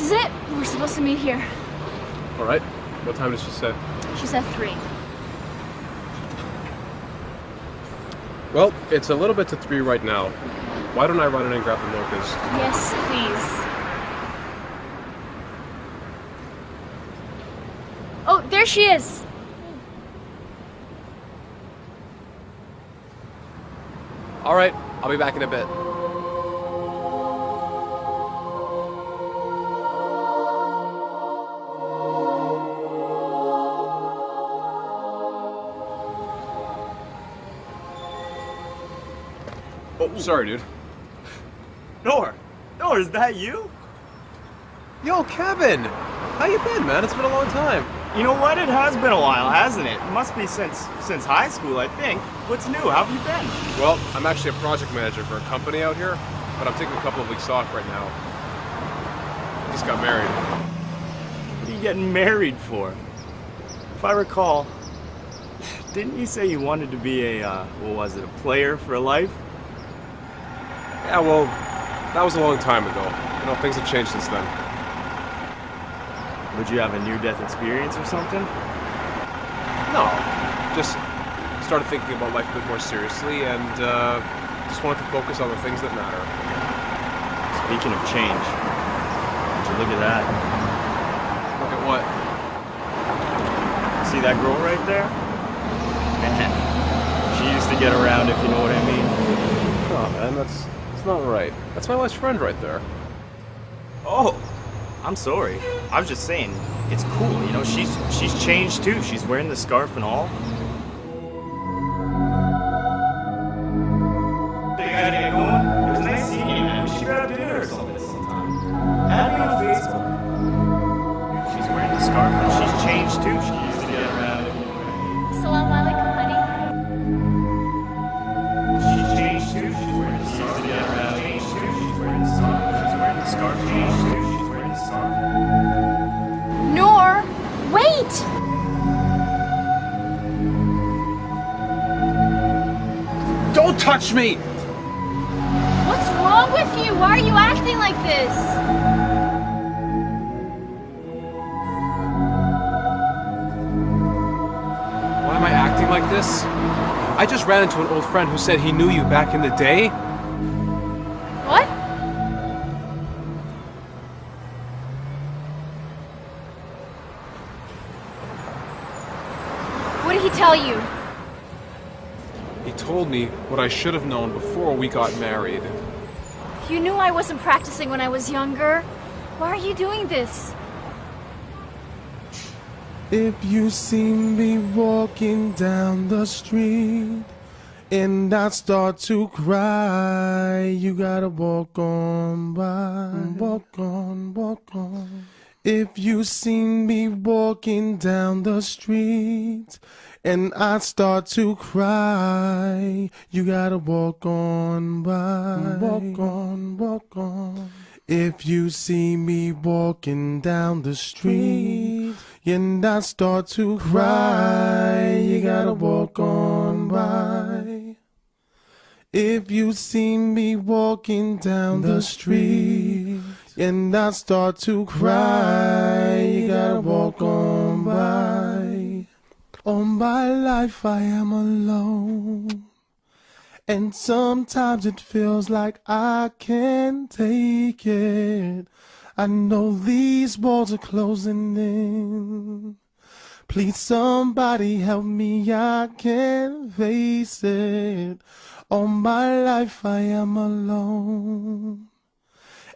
is it. We're supposed to meet here. All right. What time did she say? She said 3. Well, it's a little bit to 3 right now. Why don't I run in and grab the mochas? Yes, please. Oh, there she is. All right. I'll be back in a bit. Oh, sorry, dude. Noor, is that you? Yo, Kevin! How you been, man? It's been a long time. You know what? It has been a while, hasn't it? It must be since high school, I think. What's new? How have you been? Well, I'm actually a project manager for a company out here, but I'm taking a couple of weeks off right now. Just got married. What are you getting married for? If I recall, didn't you say you wanted to be a, what was it, a player for life? Yeah, well, that was a long time ago. You know, things have changed since then. Would you have a near-death experience or something? No, just started thinking about life a bit more seriously and just wanted to focus on the things that matter. Speaking of change, would you look at that? Look at what? See that girl right there? Man, she used to get around, if you know what I mean. Oh, man, that's not right. That's my best friend right there. Oh, I'm sorry. I was just saying, it's cool, you know, she's changed too. She's wearing the scarf and all. Hey, gotta get going. It was nice seeing you, man. We should grab dinner or something sometime. Add me on Facebook. She's wearing the scarf and she's changed too. She used to get around. Assalamu alaikum, honey. She's changed too. She's wearing the scarf. She used to get around. Changed too. She's wearing the scarf. She's wearing the scarf. Changed too. She's wearing the scarf. Noor, wait! Don't touch me! What's wrong with you? Why are you acting like this? Why am I acting like this? I just ran into an old friend who said he knew you back in the day. What? What did he tell you? He told me what I should have known before we got married. You knew I wasn't practicing when I was younger. Why are you doing this? If you see me walking down the street and I start to cry, you gotta walk on by, walk on, walk on. If you see me walking down the street and I start to cry, you gotta walk on by, walk on, walk on. If you see me walking down the street and I start to cry, you gotta walk on by. If you see me walking down the street and I start to cry, you gotta walk on by. All my life I am alone, and sometimes it feels like I can't take it. I know these walls are closing in. Please somebody help me, I can't face it. All my life I am alone,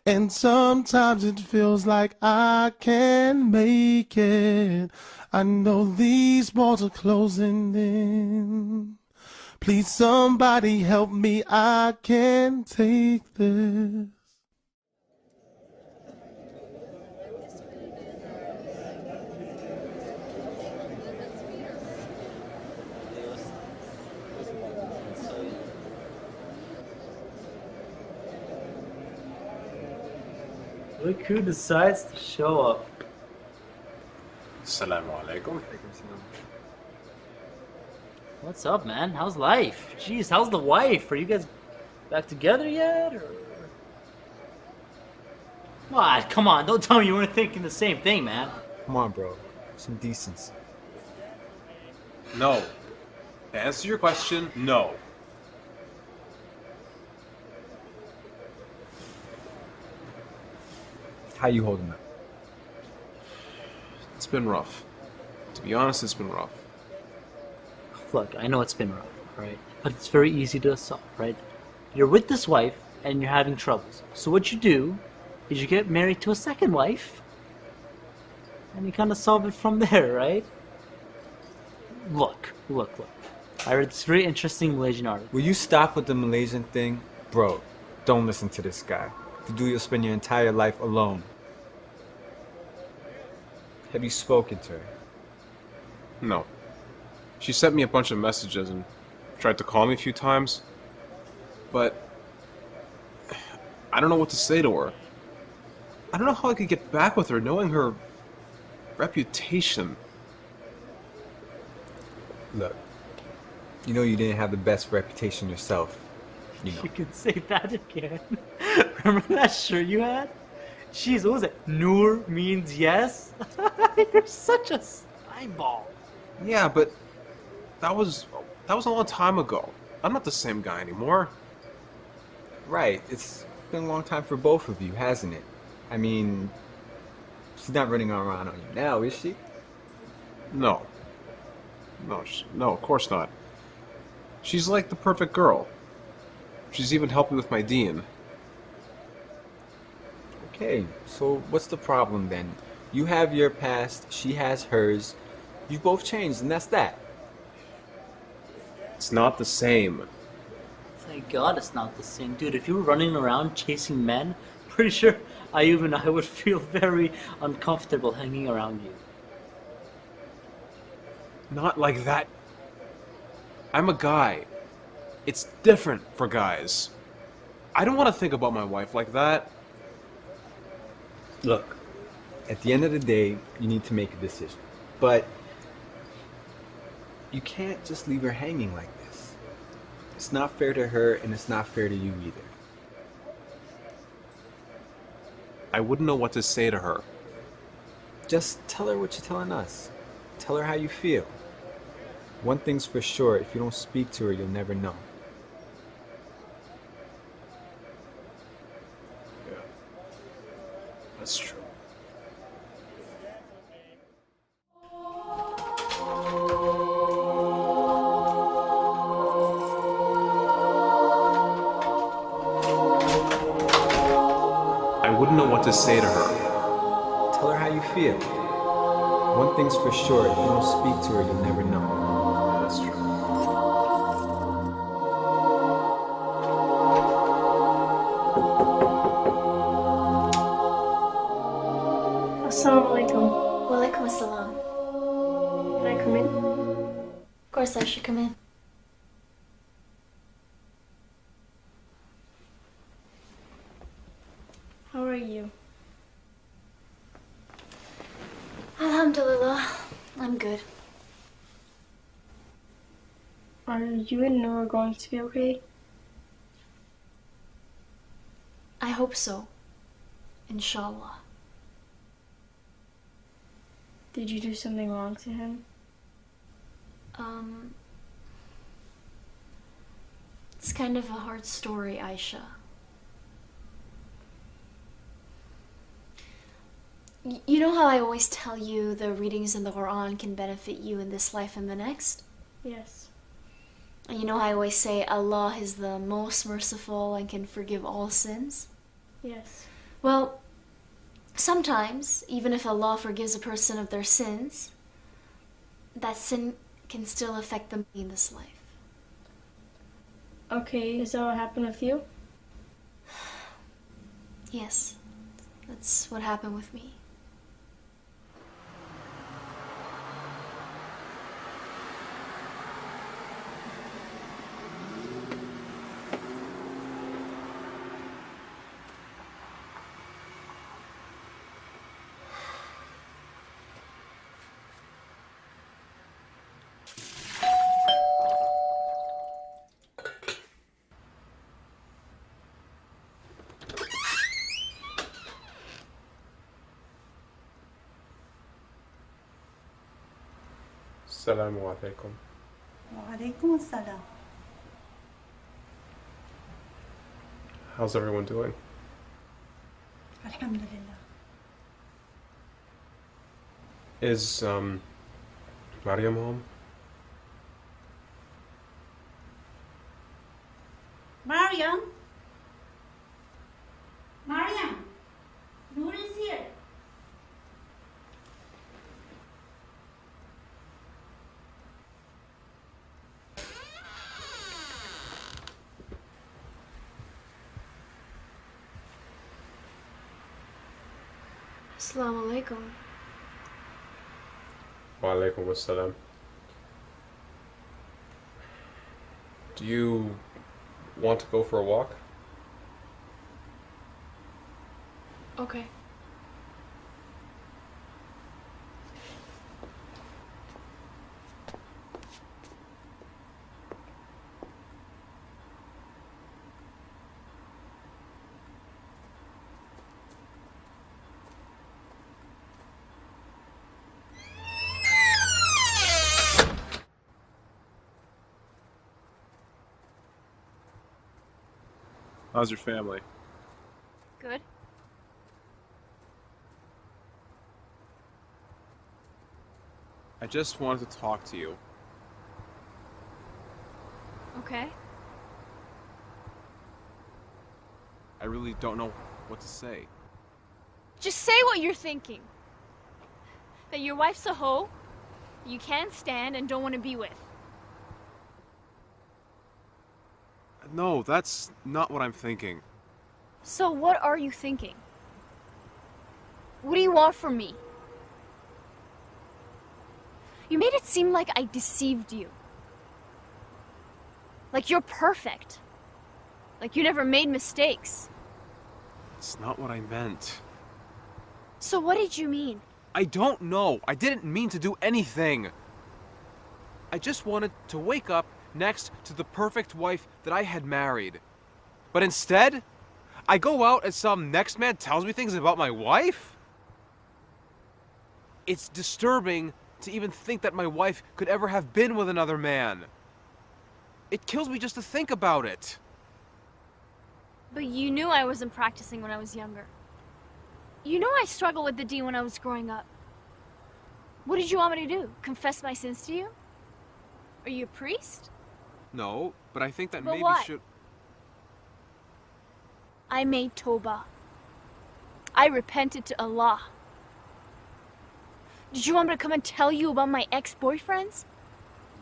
and sometimes it feels like I can't make it. I know these walls are closing in. Please somebody help me, I can't take this. Look who decides to show up. Assalamu alaikum. What's up, man? How's life? Jeez, how's the wife? Are you guys back together yet? Or... What? Come on, don't tell me you weren't thinking the same thing, man. Come on, bro. Some decency. No. To answer your question, no. How you holding up? It's been rough. To be honest, it's been rough. Look, I know it's been rough, right? But it's very easy to solve, right? You're with this wife and you're having troubles. So what you do is you get married to a second wife and you kind of solve it from there, right? Look. I read this very interesting Malaysian article. Will you stop with the Malaysian thing? Bro, don't listen to this guy. If you do, you'll spend your entire life alone. Have you spoken to her? No. She sent me a bunch of messages and tried to call me a few times. But I don't know what to say to her. I don't know how I could get back with her knowing her reputation. Look, you know you didn't have the best reputation yourself. You know. You can say that again. Remember that shirt you had? Jeez, what was it? Noor means yes? You're such a eyeball. Yeah, but that was a long time ago. I'm not the same guy anymore. Right, it's been a long time for both of you, hasn't it? I mean, she's not running around on you now, is she? No. No, of course not. She's like the perfect girl. She's even helped me with my dean. Okay, so what's the problem then? You have your past, she has hers. You've both changed, and that's that. It's not the same. Thank God it's not the same. Dude, if you were running around chasing men, pretty sure I would feel very uncomfortable hanging around you. Not like that. I'm a guy. It's different for guys. I don't want to think about my wife like that. Look, at the end of the day, you need to make a decision. But you can't just leave her hanging like this. It's not fair to her, and it's not fair to you either. I wouldn't know what to say to her. Just tell her what you're telling us. Tell her how you feel. One thing's for sure, if you don't speak to her, you'll never know. Yeah. That's true. I wouldn't know what to say to her. Tell her how you feel. One thing's for sure, if you don't speak to her, you'll never know. That's true. Assalamu alaikum. Walaikum assalam. Can I come in? Of course I should come in. How are you? Alhamdulillah, I'm good. Are you and Noor going to be okay? I hope so. Inshallah. Did you do something wrong to him? It's kind of a hard story, Aisha. You know how I always tell you the readings in the Quran can benefit you in this life and the next? Yes. And you know how I always say Allah is the most merciful and can forgive all sins? Yes. Well, sometimes, even if Allah forgives a person of their sins, that sin can still affect them in this life. Okay, is that what happened with you? Yes, that's what happened with me. Assalamu alaikum. وعليكم السلام. How's everyone doing? الحمد لله. Is, Mariam home? Mariam? Mariam, Noor is here. Assalamu alaikum. Wa alaikum assalam. Do you want to go for a walk? Okay. How's your family? Good. I just wanted to talk to you. Okay. I really don't know what to say. Just say what you're thinking. That your wife's a hoe, you can't stand and don't want to be with. No, that's not what I'm thinking. So what are you thinking? What do you want from me? You made it seem like I deceived you. Like you're perfect. Like you never made mistakes. It's not what I meant. So what did you mean? I don't know. I didn't mean to do anything. I just wanted to wake up next to the perfect wife that I had married. But instead, I go out and some next man tells me things about my wife? It's disturbing to even think that my wife could ever have been with another man. It kills me just to think about it. But you knew I wasn't practicing when I was younger. You know I struggled with the D when I was growing up. What did you want me to do? Confess my sins to you? Are you a priest? No, but I think that But maybe what? should... I made Toba. I repented to Allah. Did you want me to come and tell you about my ex-boyfriends?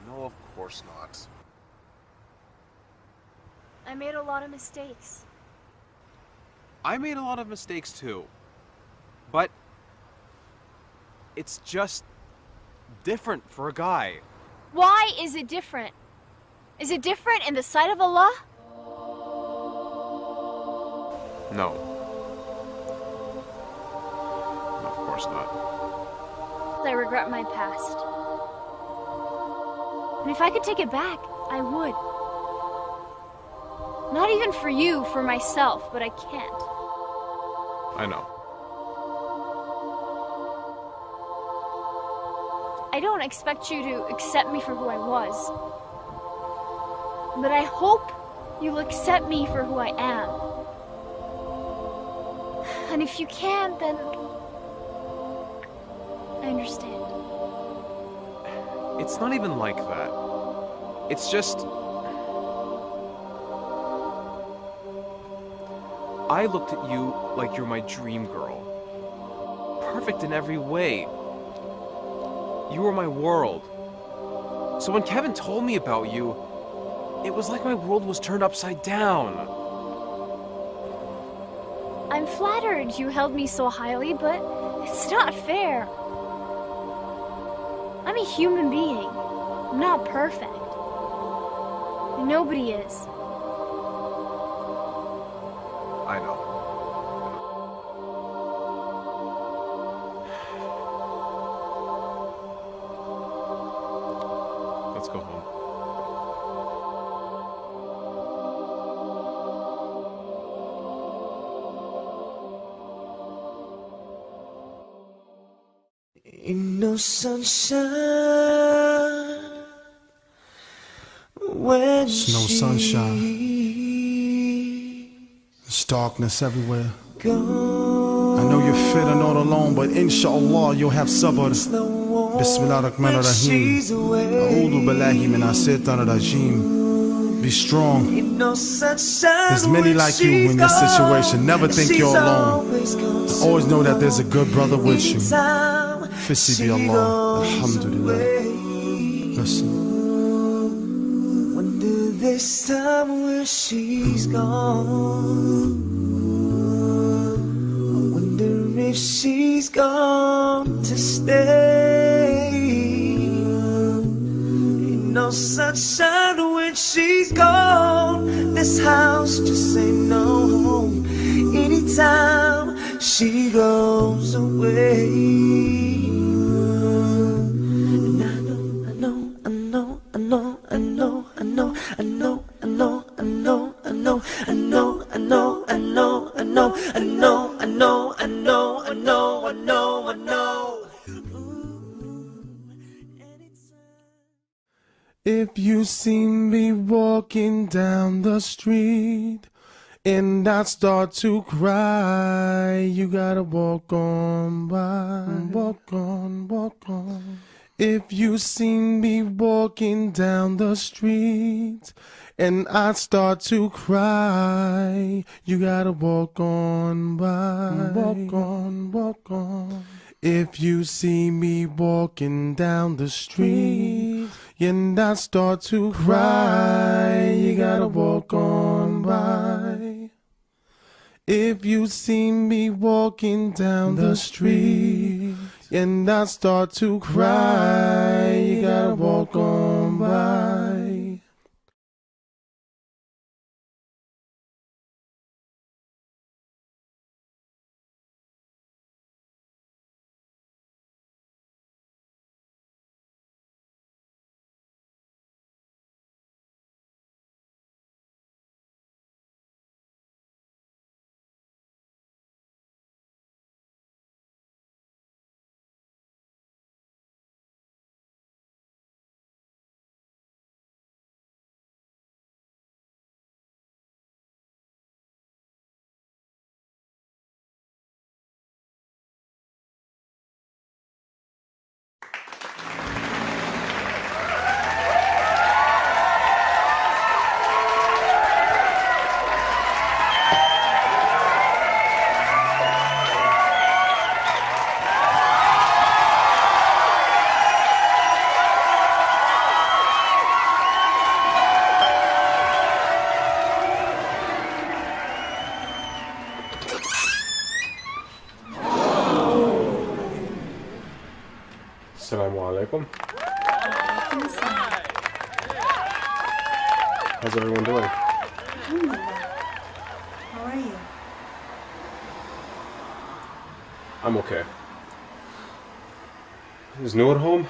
No, of course not. I made a lot of mistakes. I made a lot of mistakes too. But it's just different for a guy. Why is it different? Is it different in the sight of Allah? No. Of course not. I regret my past. And if I could take it back, I would. Not even for you, for myself, but I can't. I know. I don't expect you to accept me for who I was. But I hope you'll accept me for who I am. And if you can't, then I understand. It's not even like that. It's just... I looked at you like you're my dream girl. Perfect in every way. You were my world. So when Kevin told me about you, it was like my world was turned upside down. I'm flattered you held me so highly, but it's not fair. I'm a human being. I'm not perfect. Nobody is. I know. Let's go home. Ain't no sunshine There's no sunshine. There's darkness everywhere. I know you're feeling all alone, but inshallah you'll have sabr. Bismillah ar-Rahman ar-Rahim. A'udhu billahi minash shaitanir rajim. Be strong. There's many like you in this situation. Never think you're alone. Always know that there's a good brother with you. Fissi bi Allah. Alhamdulillah. Listen. Wonder this time where she's gone. I wonder if she's gone to stay. Ain't no sunshine when she's gone. This house just ain't no home. Anytime she goes away. If you see me walking down the street and I start to cry, you gotta walk on by. Walk on, walk on. If you see me walking down the street and I start to cry, you gotta walk on by. Walk on, walk on. If you see me walking down the street and I start to cry, you gotta walk on by. If you see me walking down the street and I start to cry, you gotta walk on by. Assalamu alaikum. How's everyone doing? How are you? I'm okay. Is Noor at home?